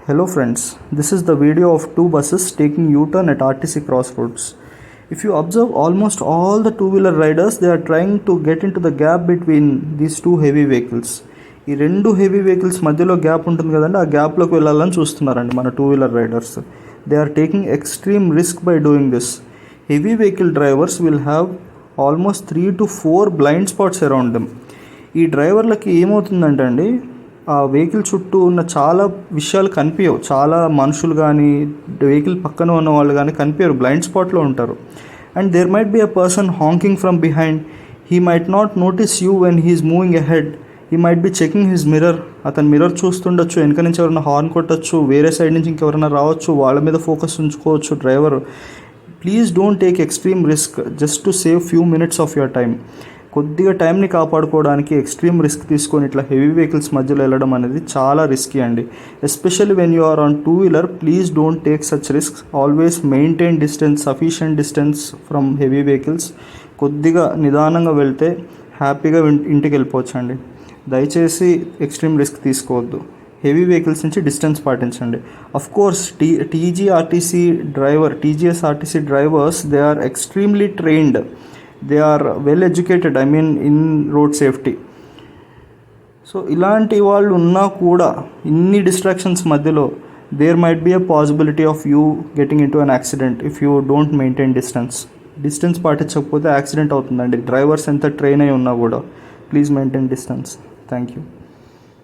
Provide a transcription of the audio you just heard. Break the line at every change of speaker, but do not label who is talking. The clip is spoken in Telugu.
Hello friends, this is the video of two buses taking U-turn at RTC Crossroads. If you observe almost all the two-wheeler riders, they are trying to get into the gap between these two heavy vehicles. ఈ రెండు హెవీ వెహికల్స్ మధ్యలో గ్యాప్ ఉంటుంది కదండి, ఆ గ్యాప్లోకి వెళ్ళాలని చూస్తున్నారండి మన two wheeler riders. They are taking extreme risk by doing this. Heavy vehicle drivers will have almost 3 to 4 blind spots around them. ఈ డ్రైవర్లకి ఏమవుతుందంటే అండి, ఆ వెహికల్ చుట్టూ ఉన్న చాలా విషయాలు కనిపించవు. చాలా మనుషులు కానీ వెహికల్ పక్కన ఉన్న వాళ్ళు కానీ కనిపించరు, బ్లైండ్ స్పాట్లో ఉంటారు. And there might be a person honking from behind. He might not notice you when he's moving ahead. He might be checking his mirror. అతను మిర్రర్ చూస్తుండొచ్చు, వెనక నుంచి ఎవరైనా హార్న్ కొట్టచ్చు, వేరే సైడ్ నుంచి ఇంకెవరైనా రావచ్చు, వాళ్ళ మీద ఫోకస్ ఉంచుకోవచ్చు driver. Please don't take extreme risk just to save few minutes of your time. కొద్దిగా టైంని కాపాడుకోవడానికి ఎక్స్ట్రీమ్ రిస్క్ తీసుకొని ఇట్లా హెవీ వెహికల్స్ మధ్యలో వెళ్ళడం అనేది చాలా రిస్కీ అండి. Especially when you are on two wheeler, please don't take such risk. Always maintain distance, sufficient distance from heavy vehicles. కొద్దిగా నిదానంగా వెళ్తే హ్యాపీగా ఇంటికి వెళ్ళిపోవచ్చు అండి. దయచేసి ఎక్స్ట్రీమ్ రిస్క్ తీసుకోవద్దు. హెవీ వెహికల్స్ నుంచి డిస్టెన్స్ పాటించండి. Of course TGSRTC drivers, they are extremely trained. They are well educated, I mean in road safety. So ఇలాంటి వాళ్ళు ఉన్నా కూడా ఇన్ని డిస్ట్రాక్షన్స్ మధ్యలో there might be a possibility of you getting in to an accident if you don't maintain distance పాటించకపోతే యాక్సిడెంట్ అవుతుందండి. డ్రైవర్స్ ఎంత ట్రైన్ అయి ఉన్నా కూడా please maintain distance. Thank you.